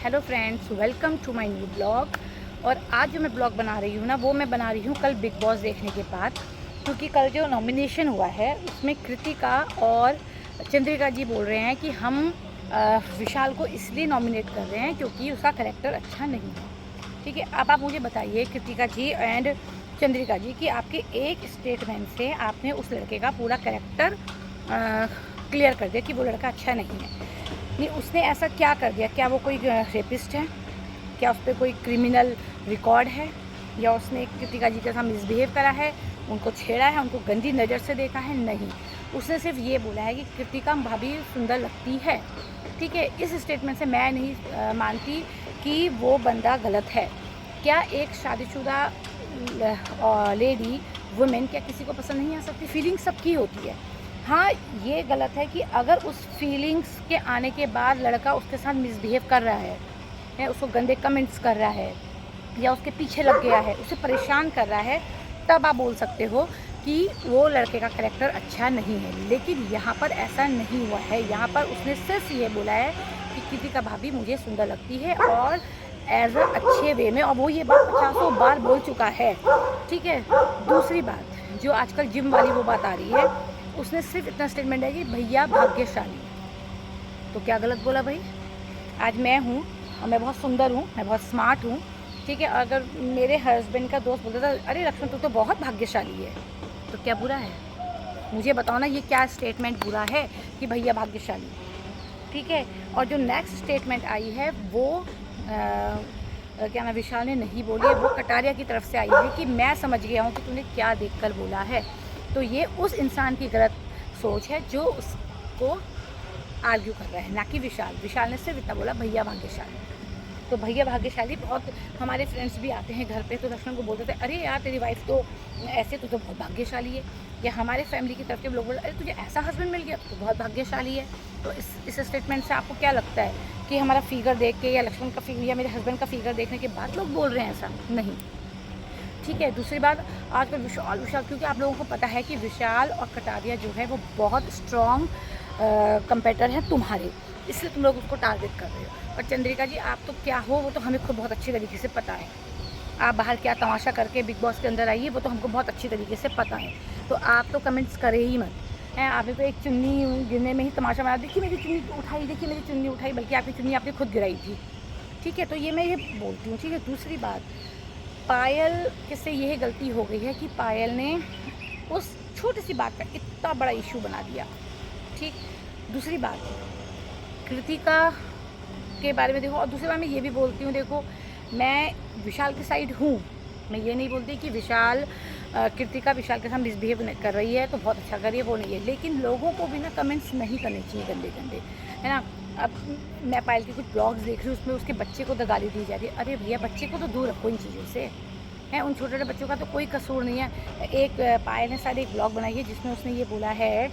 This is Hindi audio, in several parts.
Hello friends, welcome to my new blog. और आज जो मैं ब्लॉग बना रही हूँ ना, वो मैं बना रही हूँ कल बिग बॉस देखने के बाद। क्योंकि कल जो नॉमिनेशन हुआ है उसमें कृतिका और चंद्रिका जी बोल रहे हैं कि हम विशाल को इसलिए नॉमिनेट कर रहे हैं क्योंकि उसका करेक्टर अच्छा नहीं है। ठीक है, अब आप मुझे बताइए कृतिका जी एंड चंद्रिका जी कि आपके एक स्टेटमेंट से आपने उस लड़के का पूरा करेक्टर क्लियर कर दिया कि वो लड़का अच्छा नहीं है। नहीं, उसने ऐसा क्या कर दिया? क्या वो कोई रेपिस्ट है? क्या उस पर कोई क्रिमिनल रिकॉर्ड है? या उसने कृतिका जी के साथ मिसबिहेव करा है, उनको छेड़ा है, उनको गंदी नज़र से देखा है? नहीं, उसने सिर्फ ये बोला है कि कृतिका भाभी सुंदर लगती है। ठीक है, इस स्टेटमेंट से मैं नहीं मानती कि वो बंदा गलत है। क्या एक शादीशुदा लेडी वुमेन क्या किसी को पसंद नहीं आ सकती? फीलिंग सबकी होती है। हाँ, ये गलत है कि अगर उस फीलिंग्स के आने के बाद लड़का उसके साथ मिसबिहेव कर रहा है, उसको गंदे कमेंट्स कर रहा है या उसके पीछे लग गया है, उसे परेशान कर रहा है, तब आप बोल सकते हो कि वो लड़के का करैक्टर अच्छा नहीं है। लेकिन यहाँ पर ऐसा नहीं हुआ है। यहाँ पर उसने सिर्फ ये बोला है कि कृतिका भाभी मुझे सुंदर लगती है और एज अ अच्छे वे में, और वो ये बात 50 बार बोल चुका है। ठीक है, दूसरी बात जो आजकल जिम वाली वो बात आ रही है, उसने सिर्फ इतना स्टेटमेंट है कि भैया भाग्यशाली। तो क्या गलत बोला भाई? आज मैं हूँ और मैं बहुत सुंदर हूँ, मैं बहुत स्मार्ट हूँ। ठीक है, अगर मेरे हस्बैंड का दोस्त बोलता था अरे लक्ष्मण तू तो बहुत भाग्यशाली है, तो क्या बुरा है? मुझे बताओ ना, ये क्या स्टेटमेंट बुरा है कि भैया भाग्यशाली? ठीक है, और जो नेक्स्ट स्टेटमेंट आई है वो क्या नाम, विशाल ने नहीं बोली है, वो कटारिया की तरफ से आई है कि मैं समझ गया हूँ कि तूने क्या देखकर बोला है। तो ये उस इंसान की गलत सोच है जो उसको आर्ग्यू कर रहा है, ना कि विशाल। विशाल ने सिर्फ इतना बोला भैया भाग्यशाली। तो भैया भाग्यशाली बहुत, हमारे फ्रेंड्स भी आते हैं घर पे तो लक्ष्मण को बोलते थे अरे यार तेरी वाइफ तो ऐसे, तो बहुत भाग्यशाली है। या हमारे फैमिली की तरफ के लोग बोले अरे तुझे ऐसा हस्बैंड मिल गया तो बहुत भाग्यशाली है। तो इस स्टेटमेंट से आपको क्या लगता है कि हमारा फिगर देख के या लक्ष्मण का फिगर या मेरे हस्बैंड का फिगर देखने के बाद लोग बोल रहे हैं ऐसा? नहीं। ठीक है, दूसरी बात, आजकल विशाल विशाल क्योंकि आप लोगों को पता है कि विशाल और कटारिया जो है वो बहुत स्ट्रॉन्ग कंपेटर हैं तुम्हारे, इसलिए तुम लोग उसको टारगेट कर रहे हो। और चंद्रिका जी आप तो क्या हो वो तो हमें खुद बहुत अच्छी तरीके से पता है। आप बाहर क्या तमाशा करके बिग बॉस के अंदर आइए वो तो हमको बहुत अच्छी तरीके से पता है। तो आप तो कमेंट्स करे ही मत हैं। आपने तो एक चुन्नी गिरने में ही तमाशा बना, देखिए मेरी चुन्नी उठाई, देखिए मेरी चुन्नी उठाई, बल्कि आपकी चुन्नी आपने खुद गिराई थी। ठीक है, तो ये मैं ये बोलती हूँ। ठीक है, दूसरी बात, पायल से यह गलती हो गई है कि पायल ने उस छोटी सी बात का इतना बड़ा इशू बना दिया। ठीक, दूसरी बात, कृतिका के बारे में देखो, और दूसरी बात मैं ये भी बोलती हूँ, देखो मैं विशाल की साइड हूँ। मैं ये नहीं बोलती कि विशाल कृतिका विशाल के साथ मिसबिहेव कर रही है तो बहुत अच्छा कर रही है, वो नहीं है। लेकिन लोगों को भी ना कमेंट्स नहीं करने चाहिए गंदे गंदे, है ना। अब मैं पायल के कुछ ब्लॉग्स देख रही हूँ, उसमें उसके बच्चे को तो गाली दी जा रही है। अरे भैया, बच्चे को तो दूर रखो इन चीज़ों से, हैं। उन छोटे छोटे बच्चों का तो कोई कसूर नहीं है। एक पायल ने शायद एक ब्लॉग बनाई है जिसमें उसने ये बोला है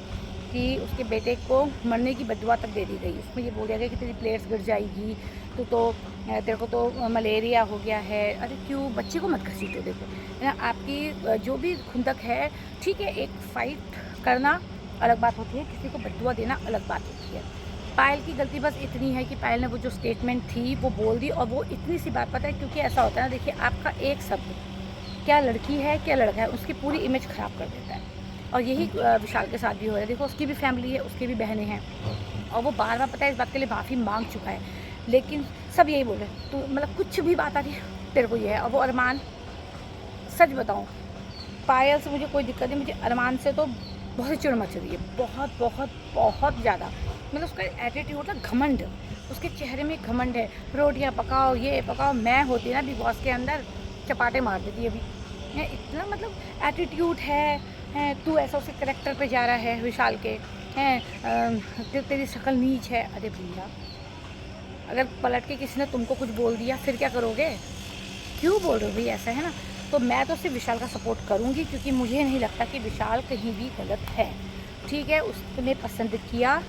कि उसके बेटे को मरने की बददुआ तक दे दी गई। उसमें ये बोल दिया गया कि तेरी प्लेट्स गिर जाएगी, तो तेरे को तो मलेरिया हो गया है। अरे क्यों, बच्चे को मत घसीटो। देखो, है ना, आपकी जो भी खुंदक है, ठीक है, एक फ़ाइट करना अलग बात होती है, किसी को बददुआ देना अलग बात होती है। पायल की गलती बस इतनी है कि पायल ने वो जो स्टेटमेंट थी वो बोल दी, और वो इतनी सी बात, पता है क्योंकि ऐसा होता है ना, देखिए आपका एक शब्द, क्या लड़की है क्या लड़का है, उसकी पूरी इमेज ख़राब कर देता है। और यही विशाल के साथ भी हो रहा है। देखो उसकी भी फैमिली है, उसकी भी बहनें हैं, और वो बार बार, पता है, इस बात के लिए माफ़ी मांग चुका है। लेकिन सब यही बोल रहे हैं, तो मतलब कुछ भी बात आ रही है तेरे को ये है। और वो अरमान, सच बताऊँ, पायल से मुझे कोई दिक्कत नहीं, मुझे अरमान से तो बहुत ही चिढ़ मच रही है, बहुत बहुत बहुत ज़्यादा। मतलब उसका एटीट्यूड ना, घमंड, उसके चेहरे में घमंड है। रोटियां पकाओ, ये पकाओ, मैं होती ना बिग बॉस के अंदर चपाटे मार देती अभी। इतना मतलब एटीट्यूड है तू ऐसा उसके करेक्टर पे जा रहा है विशाल के, हैं तेरी शक्ल नीच है। अरे भैया, अगर पलट के किसी ने तुमको कुछ बोल दिया फिर क्या करोगे? क्यों बोल रहे हो भाई ऐसा, है ना। तो मैं तो सिर्फ विशाल का सपोर्ट करूँगी क्योंकि मुझे नहीं लगता कि विशाल कहीं भी गलत है। ठीक है, उसने पसंद किया,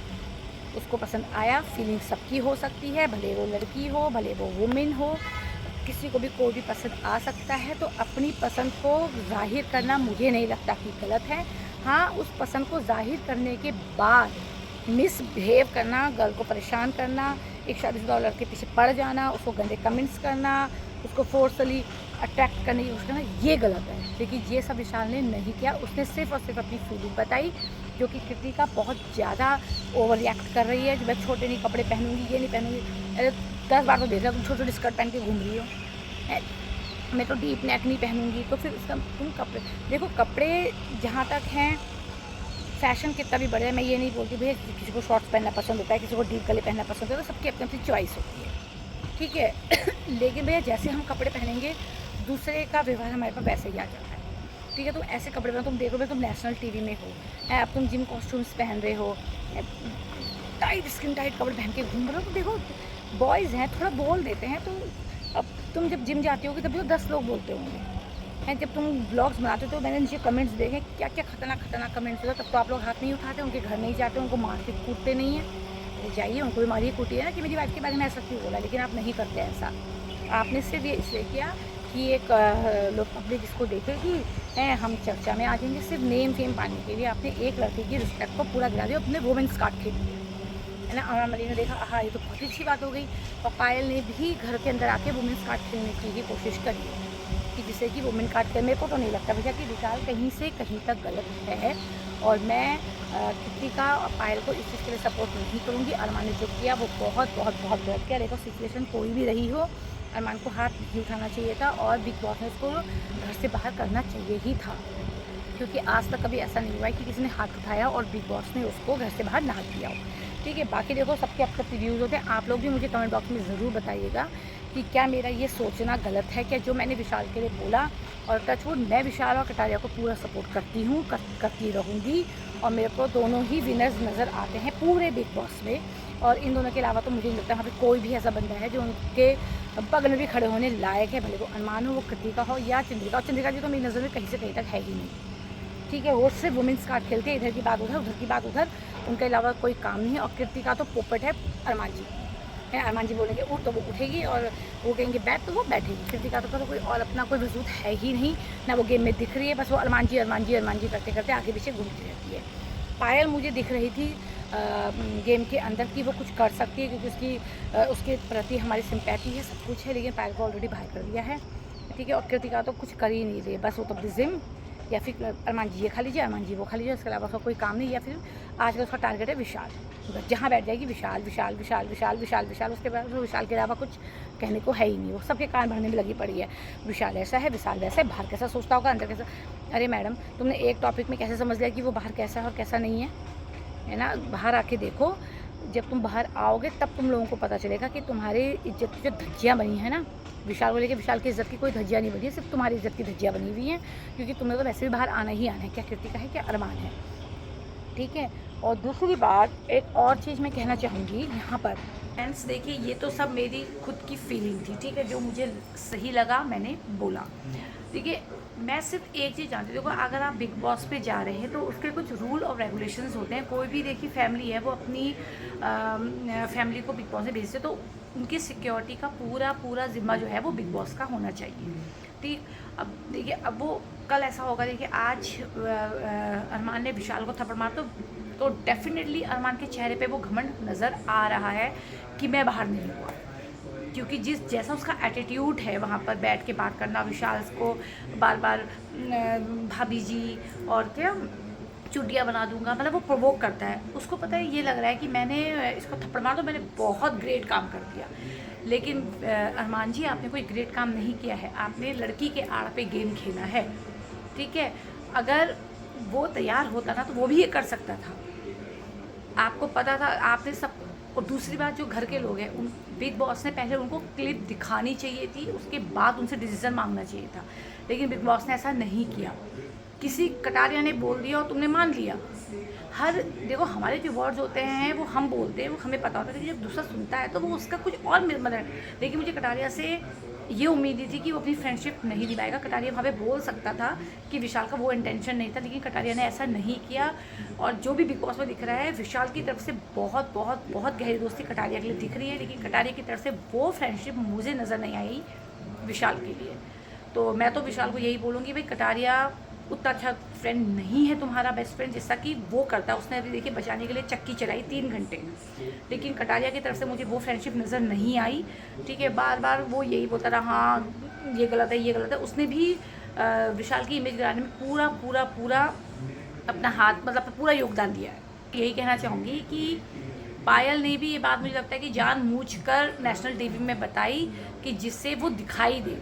उसको पसंद आया, फीलिंग सबकी हो सकती है, भले वो लड़की हो, भले वो वुमेन हो, किसी को भी कोई भी पसंद आ सकता है। तो अपनी पसंद को ज़ाहिर करना मुझे नहीं लगता कि गलत है। हाँ, उस पसंद को ज़ाहिर करने के बाद मिसबिहेव करना, गर्ल को परेशान करना, एक शादीशुदा लड़के के पीछे पड़ जाना, उसको गंदे कमेंट्स करना, उसको फोर्सफुली अट्रैक्ट करने की कोशिश करना, ये गलत है। लेकिन ये सब विशाल ने नहीं किया। उसने सिर्फ और सिर्फ अपनी फीलिंग बताई, जो कि कृतिका बहुत ज़्यादा ओवर रिएक्ट कर रही है कि मैं छोटे नहीं कपड़े पहनूंगी, ये नहीं पहनूंगी। अरे 10 बार तो देख रहा तुम छोटे छोटे स्कर्ट पहन के घूम रही हो, मैं तो डीप नेक नहीं पहनूंगी। तो फिर उसका तुम कपड़े देखो, कपड़े जहाँ तक हैं फैशन कितना भी बढ़िया है, मैं ये नहीं बोलती भैया किसी को शॉर्ट्स पहनना पसंद होता है, किसी को डीप गले पहनना पसंद होता है, तो सबकी अपनी अपनी चॉइस होती है, ठीक है। लेकिन भैया जैसे हम कपड़े पहनेंगे दूसरे का व्यवहार हमारे पास वैसे ही आ जाता है, ठीक है। तुम ऐसे कपड़े पहनो, तुम देखो भाई तुम नेशनल टीवी में हो, अब तुम जिम कॉस्ट्यूम्स पहन रहे हो, टाइट स्किन टाइट कपड़े पहन के घूम रहे हो, तो देखो बॉयज़ हैं थोड़ा बोल देते हैं। तो अब तुम जब जिम जाती होगी तभी तो 10 लोग बोलते होंगे हैं। जब तुम ब्लॉग्स बनाते हो तो मैंने नीचे कमेंट्स देखे, क्या क्या खतरनाक कमेंट्स होता, तब तो आप लोग हाथ नहीं उठाते, उनके घर नहीं जाते, उनको मार के कूटते नहीं हैं। अरे जाइए, उनको भी मारिए कूटिए ना कि मेरी वाइफ के बारे में ऐसा क्यों बोला, लेकिन आप नहीं करते ऐसा। आपने सिर्फ ये इसलिए किया कि एक लोग पब्लिक इसको देखेगी, हैं हम चर्चा में आ जाएंगे, सिर्फ नेम फेम पाने के लिए आपने एक लड़के की रिस्पेक्ट को पूरा गिरा दिया, अपने वुमेन्स कार्ड खेल है ना। अमरा मलिक ने देखा, हाँ ये तो बहुत अच्छी बात हो गई, और पायल ने भी घर के अंदर आके वुमेन्स कार्ड खेलने की ही कोशिश करी कि जिससे कि वुमेन कार्ड खेल। मेरे को तो नहीं लगता भैया कि विशाल कहीं से कहीं तक गलत है, और मैं कृतिका और पायल को इस चीज़ के लिए सपोर्ट नहीं करूँगी। अरमान ने जो किया वो बहुत बहुत बहुत गलत किया। देखो सिचुएशन कोई भी रही हो, अरमान को हाथ नहीं उठाना चाहिए था, और बिग बॉस ने उसको घर से बाहर करना चाहिए ही था, क्योंकि आज तक कभी ऐसा नहीं हुआ है कि किसी ने हाथ उठाया और बिग बॉस ने उसको घर से बाहर ना किया हो, ठीक है। बाकी देखो सबके अपने अपने व्यूज़ होते हैं, आप लोग भी मुझे कमेंट बॉक्स में ज़रूर बताइएगा कि क्या मेरा ये सोचना गलत है, क्या जो मैंने विशाल के लिए बोला। और टचवुड मैं विशाल और कटारिया को पूरा सपोर्ट करती हूँ, करती रहूँगी, और मेरे को दोनों ही विनर्स नज़र आते हैं पूरे बिग बॉस में। और इन दोनों के अलावा तो मुझे नहीं लगता वहाँ पे कोई भी ऐसा बंदा है जो उनके बगल में भी खड़े होने लायक है, भले वो अरमान हो, वो कृतिका हो या चंद्रिका। और चंद्रिका जी तो मेरी नज़र में कहीं से कहीं तक है ही नहीं, ठीक है। वो सिर्फ वुमेंस कार्ड खेलते हैं, इधर की बात उधर, उधर की बात उधर, उनके अलावा कोई काम नहीं है। और कृतिका तो पोपट है अरमान जी है, अरमान जी बोलेंगे उठ तो वो उठेगी, और वो कहेंगे बैठ तो वो बैठेगी। कृतिका तो कोई और अपना कोई वजूद है ही नहीं, ना वो गेम में दिख रही है, बस वो अरमान जी अरमान जी अरमान जी करते करते आगे पीछे घूमती रहती है। पायल मुझे दिख रही थी गेम के अंदर कि वो कुछ कर सकती है, क्योंकि उसके प्रति हमारी सिंपैथी है, सब कुछ है, लेकिन पायल को ऑलरेडी बाहर कर दिया है, ठीक है। और कृतिका तो कुछ कर ही नहीं रही, बस वो तो जिम, या फिर अरमान जी ये खा लीजिए, अरमान जी वो खा लीजिए, उसके अलावा उसका कोई काम नहीं। या फिर आजकल उसका टारगेट है विशाल, जहाँ बैठ जाएगी विशाल विशाल विशाल विशाल विशाल विशाल, उसके बाद विशाल के अलावा कुछ कहने को है ही नहीं। वो सबके कान भरने में लगी पड़ी है, विशाल ऐसा है, विशाल वैसा है, बाहर कैसा सोचता होगा, अंदर कैसा। अरे मैडम तुमने एक टॉपिक में कैसे समझ लिया कि वो बाहर कैसा है और कैसा नहीं है ना। बाहर आके देखो, जब तुम बाहर आओगे तब तुम लोगों को पता चलेगा कि तुम्हारी इज्जत की जो धज्जियाँ बनी है ना, विशाल को लेकर, विशाल की इज्जत की कोई धज्जियाँ नहीं बनी है, सिर्फ तुम्हारी इज्जत की धज्जियाँ बनी हुई हैं, क्योंकि तुम्हें तो वैसे भी बाहर आना ही आना है, क्या कृतिका है क्या अरमान है, ठीक है। और दूसरी बात, एक और चीज़ मैं कहना चाहूँगी यहाँ पर, फ्रेंड्स देखिए ये तो सब मेरी खुद की फीलिंग थी, ठीक है, जो मुझे सही लगा मैंने बोला, ठीक है। मैं सिर्फ एक चीज़ जानती हूँ, देखो अगर आप बिग बॉस पे जा रहे हैं तो उसके कुछ रूल और रेगुलेशंस होते हैं। कोई भी देखिए फैमिली है, वो अपनी फैमिली को बिग बॉस में भेजते तो उनकी सिक्योरिटी का पूरा ज़िम्मा जो है वो बिग बॉस का होना चाहिए, ठीक। अब देखिए, अब वो कल ऐसा होगा, देखिए आज अरमान ने विशाल को थप्पड़ मारा तो डेफिनेटली अरमान के चेहरे पे वो घमंड नज़र आ रहा है कि मैं बाहर नहीं हुआ, क्योंकि जिस जैसा उसका एटीट्यूड है वहाँ पर बैठ के बात करना, विशाल को बार बार भाभी जी और क्या चुटिया बना दूंगा, मतलब वो प्रोवोक करता है। उसको पता है, ये लग रहा है कि मैंने इसको थप्पड़ मारा तो मैंने बहुत ग्रेट काम कर दिया। लेकिन अरमान जी आपने कोई ग्रेट काम नहीं किया है, आपने लड़की के आड़ पे गेम खेला है, ठीक है। अगर वो तैयार होता ना तो वो भी ये कर सकता था, आपको पता था, आपने सब। और दूसरी बात, जो घर के लोग हैं उन बिग बॉस ने पहले उनको क्लिप दिखानी चाहिए थी, उसके बाद उनसे डिसीजन मांगना चाहिए था, लेकिन बिग बॉस ने ऐसा नहीं किया। किसी कटारिया ने बोल दिया और तुमने मान लिया। हर देखो हमारे जो वर्ड्स होते हैं वो हम बोलते हैं, वो हमें पता होता है, लेकिन जब दूसरा सुनता है तो वो उसका कुछ और मतलब। लेकिन मुझे कटारिया से ये उम्मीद थी कि वो अपनी फ्रेंडशिप नहीं निभाएगा। कटारिया वहाँ पे बोल सकता था कि विशाल का वो इंटेंशन नहीं था, लेकिन कटारिया ने ऐसा नहीं किया। और जो भी बिग बॉस में दिख रहा है, विशाल की तरफ से बहुत बहुत बहुत गहरी दोस्ती कटारिया के लिए दिख रही है, लेकिन कटारिया की तरफ से वो फ्रेंडशिप मुझे नज़र नहीं आई विशाल के लिए। तो मैं तो विशाल को यही बोलूँगी, भाई कटारिया उतना अच्छा फ्रेंड नहीं है तुम्हारा बेस्ट फ्रेंड जैसा कि वो करता है। उसने अभी देखिए बचाने के लिए चक्की चलाई 3 घंटे, लेकिन कटारिया की तरफ से मुझे वो फ्रेंडशिप नज़र नहीं आई। ठीक है, बार बार वो यही बोलता रहा, हाँ ये गलत है, ये गलत है। उसने भी विशाल की इमेज गिराने में पूरा पूरा पूरा अपना हाथ मतलब पूरा योगदान दिया है। यही कहना चाहूँगी कि पायल ने भी ये बात मुझे लगता है कि जानबूझकर नेशनल टीवी में बताई कि जिससे वो दिखाई दे,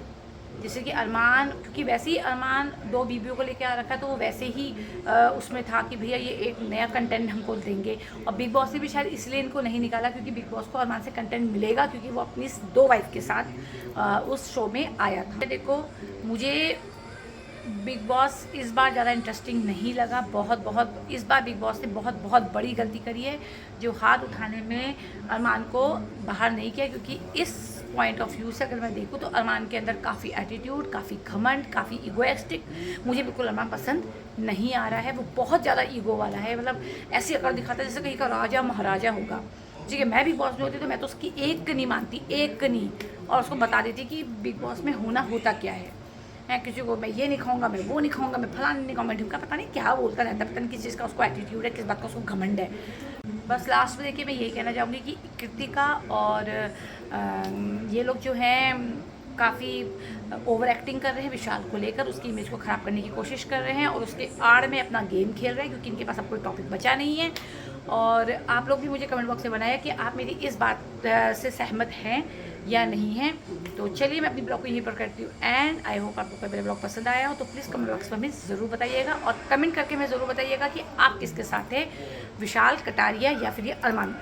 जैसे कि अरमान, क्योंकि वैसे ही अरमान 2 बीबियों को लेके आ रखा है, तो वो वैसे ही उसमें था कि भैया ये एक नया कंटेंट हमको देंगे। और बिग बॉस ने भी शायद इसलिए इनको नहीं निकाला क्योंकि बिग बॉस को अरमान से कंटेंट मिलेगा, क्योंकि वो अपनी 2 वाइफ के साथ उस शो में आया था। देखो, मुझे बिग बॉस इस बार ज़्यादा इंटरेस्टिंग नहीं लगा। बहुत इस बार बिग बॉस ने बहुत बड़ी गलती करी है जो हाथ उठाने में अरमान को बाहर नहीं किया, क्योंकि इस पॉइंट ऑफ व्यू से अगर मैं देखूँ तो अरमान के अंदर काफ़ी एटीट्यूड, काफ़ी घमंड, काफ़ी ईगोइस्टिक, मुझे बिल्कुल अरमान पसंद नहीं आ रहा है। वो बहुत ज़्यादा ईगो वाला है, मतलब ऐसी अकड़ दिखाता है जैसे कहीं का राजा महाराजा होगा। ठीक है, मैं बिग बॉस में होती तो मैं तो उसकी एक नहीं मानती, एक नहीं, और उसको बता देती कि बिग बॉस में होना होता क्या है। किसी को मैं ये नहीं खाऊंगा, मैं वो नहीं खाऊंगा, मैं फलाना नहीं खाऊंगा, ढिमका पता नहीं क्या बोलता रहता है, पता नहीं किस चीज़ का उसको एटीट्यूड है, किस बात का उसको घमंड है। बस लास्ट में देखिए मैं यही कहना चाहूँगी कि कृतिका और ये लोग जो हैं काफ़ी ओवर एक्टिंग कर रहे हैं विशाल को लेकर, उसकी इमेज को ख़राब करने की कोशिश कर रहे हैं और उसके आड़ में अपना गेम खेल रहे हैं, क्योंकि इनके पास अब कोई टॉपिक बचा नहीं है। और आप लोग भी मुझे कमेंट बॉक्स में बनाया कि आप मेरी इस बात से सहमत हैं या नहीं हैं। तो चलिए मैं अपनी ब्लॉग को यहीं पर करती हूँ एंड आई होप आपको मेरा ब्लॉग पसंद आया हो, तो प्लीज़ कमेंट बॉक्स में हमें ज़रूर बताइएगा और कमेंट करके हमें ज़रूर बताइएगा कि आप किसके साथ हैं, विशाल, कटारिया या फिर ये अरमान।